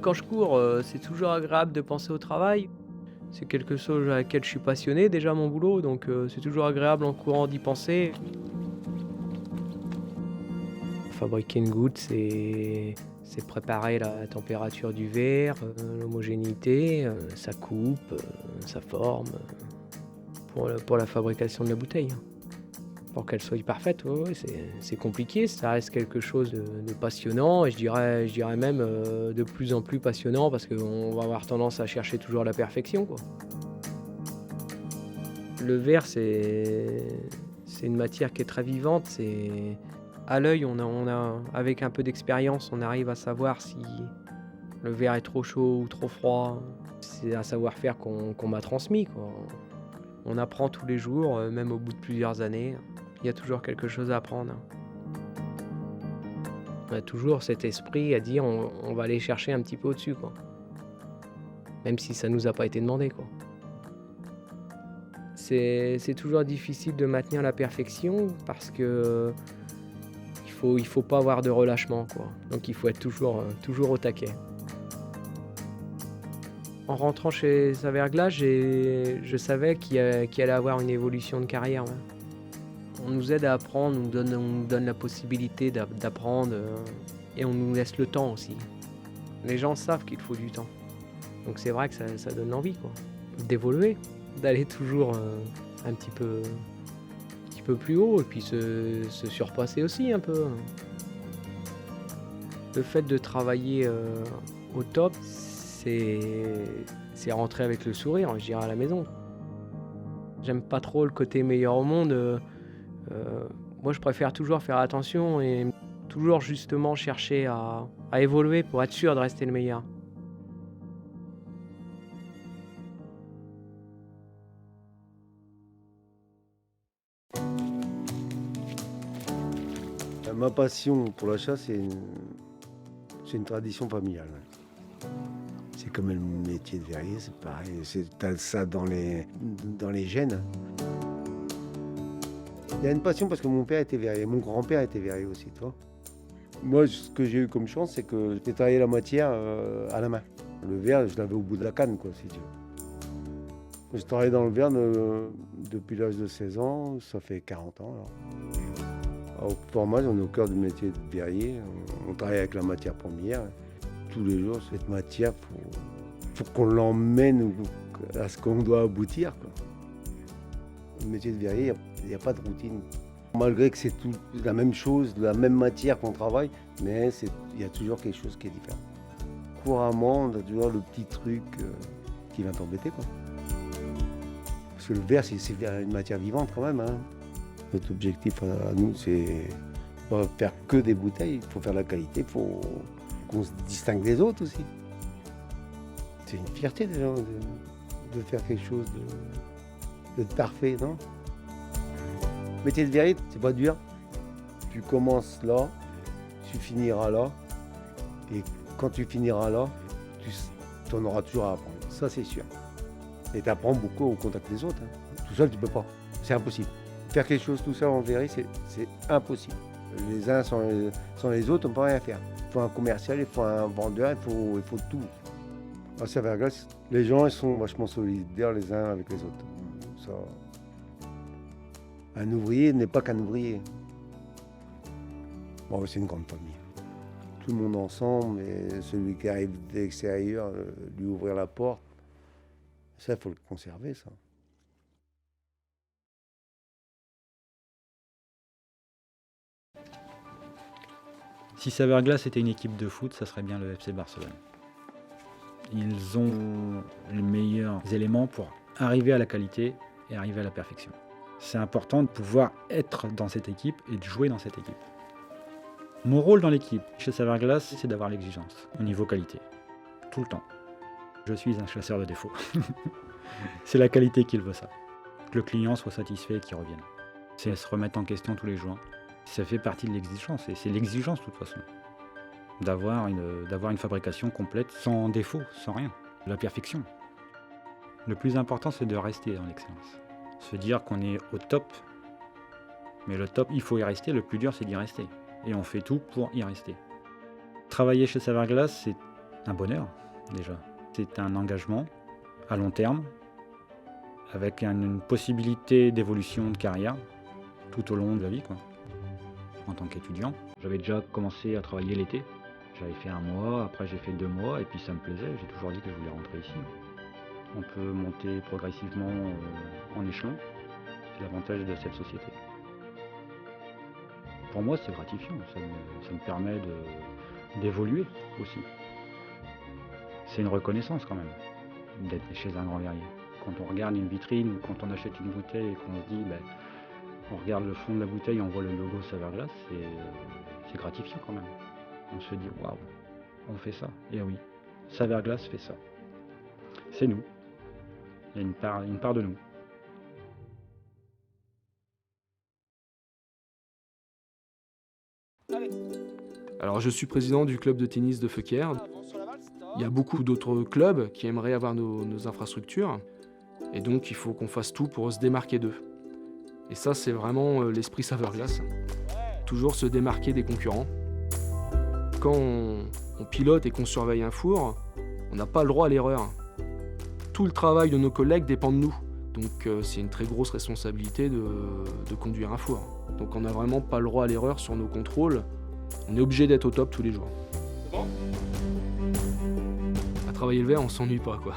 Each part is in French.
Quand je cours, c'est toujours agréable de penser au travail. C'est quelque chose à laquelle je suis passionné déjà mon boulot, donc c'est toujours agréable en courant d'y penser. Fabriquer une goutte, c'est préparer la température du verre, l'homogénéité, sa coupe, sa forme, pour la fabrication de la bouteille. Pour qu'elle soit parfaite, ouais, ouais, c'est compliqué, ça reste quelque chose de passionnant et je dirais même, de plus en plus passionnant parce qu'on va avoir tendance à chercher toujours la perfection, quoi. Le verre, c'est une matière qui est très vivante, c'est à l'œil, on a avec un peu d'expérience, on arrive à savoir si le verre est trop chaud ou trop froid. C'est un savoir-faire qu'on m'a transmis, quoi. On apprend tous les jours, même au bout de plusieurs années. Il y a toujours quelque chose à apprendre. On a toujours cet esprit à dire on va aller chercher un petit peu au-dessus, quoi. Même si ça nous a pas été demandé, quoi. C'est toujours difficile de maintenir la perfection parce que il faut pas avoir de relâchement, quoi. Donc il faut être toujours au taquet. En rentrant chez Saverglass, je savais qu'il allait avoir une évolution de carrière, ouais. On nous aide à apprendre, on nous donne la possibilité d'apprendre, et on nous laisse le temps aussi. Les gens savent qu'il faut du temps. Donc c'est vrai que ça donne envie, quoi, d'évoluer, d'aller toujours, un petit peu plus haut et puis se surpasser aussi un peu. Le fait de travailler, au top, c'est rentrer avec le sourire, je dirais, à la maison. J'aime pas trop le côté meilleur au monde, moi je préfère toujours faire attention et toujours justement chercher à évoluer pour être sûr de rester le meilleur. Ma passion pour la chasse, c'est une tradition familiale. Ouais. C'est comme le métier de verrier, c'est pareil. T'as ça dans les gènes. Il y a une passion parce que mon père était verrier, mon grand-père était verrier aussi, tu vois. Moi, ce que j'ai eu comme chance, c'est que j'ai travaillé la matière à la main. Le verre, je l'avais au bout de la canne, quoi, si tu veux. J'ai travaillé dans le verre depuis l'âge de 16 ans, ça fait 40 ans. Alors. Au format, on est au cœur du métier de verrier. On travaille avec la matière première. Tous les jours, cette matière, faut qu'on l'emmène à ce qu'on doit aboutir, quoi. Le métier de verrier, il n'y a pas de routine. Malgré que c'est tout la même chose, la même matière qu'on travaille, mais il y a toujours quelque chose qui est différent. Couramment, on a toujours le petit truc qui vient t'embêter, quoi. Parce que le verre, c'est une matière vivante quand même, hein. Notre objectif à nous, c'est pas faire que des bouteilles, il faut faire de la qualité, il faut qu'on se distingue des autres aussi. C'est une fierté déjà de faire quelque chose de parfait, non? Le métier de verrier, c'est pas dur. Tu commences là, tu finiras là, et quand tu finiras là, tu en auras toujours à apprendre, ça c'est sûr. Et tu apprends beaucoup au contact des autres, hein. Tout seul, tu peux pas, c'est impossible. Faire quelque chose tout seul en verrier, c'est impossible. Les uns sans les autres, on ne peut rien faire. Il faut un commercial, il faut un vendeur, il faut tout. À Saverglass, les gens ils sont vachement solidaires les uns avec les autres. Ça, un ouvrier n'est pas qu'un ouvrier. Bon, c'est une grande famille. Tout le monde ensemble, et celui qui arrive de l'extérieur, lui ouvrir la porte. Ça, il faut le conserver, ça. Si Saverglass était une équipe de foot, ça serait bien le FC Barcelone. Ils ont les meilleurs éléments pour arriver à la qualité et arriver à la perfection. C'est important de pouvoir être dans cette équipe et de jouer dans cette équipe. Mon rôle dans l'équipe chez Saverglass, c'est d'avoir l'exigence au niveau qualité, tout le temps. Je suis un chasseur de défauts. C'est la qualité qui veut ça. Que le client soit satisfait et qu'il revienne. C'est se remettre en question tous les jours. Ça fait partie de l'exigence, et c'est l'exigence de toute façon. D'avoir une fabrication complète, sans défaut, sans rien. La perfection. Le plus important, c'est de rester dans l'excellence. Se dire qu'on est au top, mais le top, il faut y rester, le plus dur, c'est d'y rester. Et on fait tout pour y rester. Travailler chez Saverglass, un bonheur, déjà. C'est un engagement à long terme, avec une possibilité d'évolution de carrière tout au long de la vie, quoi. En tant qu'étudiant, j'avais déjà commencé à travailler l'été. J'avais fait 1 mois, après j'ai fait 2 mois, et puis ça me plaisait. J'ai toujours dit que je voulais rentrer ici. On peut monter progressivement en échelon. C'est l'avantage de cette société. Pour moi, c'est gratifiant. Ça me permet d'évoluer aussi. C'est une reconnaissance quand même d'être chez un grand verrier. Quand on regarde une vitrine ou quand on achète une bouteille et qu'on se dit, on regarde le fond de la bouteille, on voit le logo Saverglass, c'est gratifiant quand même. On se dit, waouh, on fait ça. Et oui, Saverglass fait ça. C'est nous. Il y a une part de nous. Alors je suis président du club de tennis de Feuquières. Il y a beaucoup d'autres clubs qui aimeraient avoir nos infrastructures. Et donc il faut qu'on fasse tout pour se démarquer d'eux. Et ça c'est vraiment l'esprit Saverglass. Toujours se démarquer des concurrents. Quand on pilote et qu'on surveille un four, on n'a pas le droit à l'erreur. Tout le travail de nos collègues dépend de nous. Donc c'est une très grosse responsabilité de conduire un four. Donc on n'a vraiment pas le droit à l'erreur sur nos contrôles. On est obligé d'être au top tous les jours. À travailler le verre, on s'ennuie pas, quoi.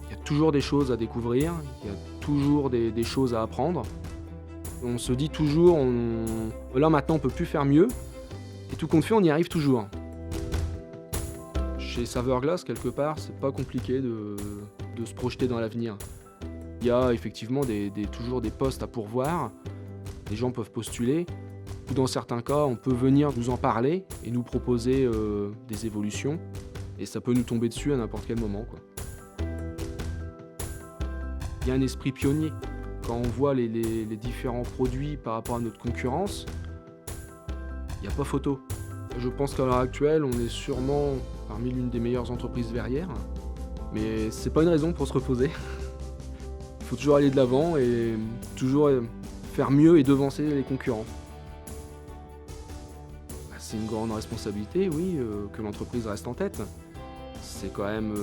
Il y a toujours des choses à découvrir, il y a toujours des choses à apprendre. On se dit toujours, là maintenant on peut plus faire mieux, et tout compte fait, on y arrive toujours. Chez Saverglass, quelque part, c'est pas compliqué de se projeter dans l'avenir. Il y a effectivement toujours des postes à pourvoir, les gens peuvent postuler. Ou dans certains cas, on peut venir nous en parler et nous proposer des évolutions. Et ça peut nous tomber dessus à n'importe quel moment, quoi. Il y a un esprit pionnier. Quand on voit les différents produits par rapport à notre concurrence, il n'y a pas photo. Je pense qu'à l'heure actuelle, on est sûrement parmi l'une des meilleures entreprises verrières. Mais c'est pas une raison pour se reposer. Il faut toujours aller de l'avant et toujours faire mieux et devancer les concurrents. C'est une grande responsabilité, oui, que l'entreprise reste en tête. C'est quand même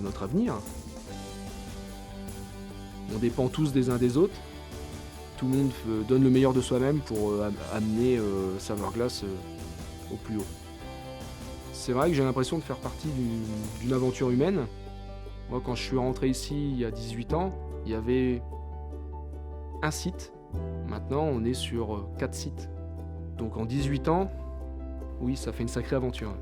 notre avenir. On dépend tous des uns des autres. Tout le monde donne le meilleur de soi-même pour amener Saverglass au plus haut. C'est vrai que j'ai l'impression de faire partie d'une aventure humaine. Moi, quand je suis rentré ici il y a 18 ans, il y avait un site. Maintenant, on est sur 4 sites. Donc en 18 ans, oui, ça fait une sacrée aventure.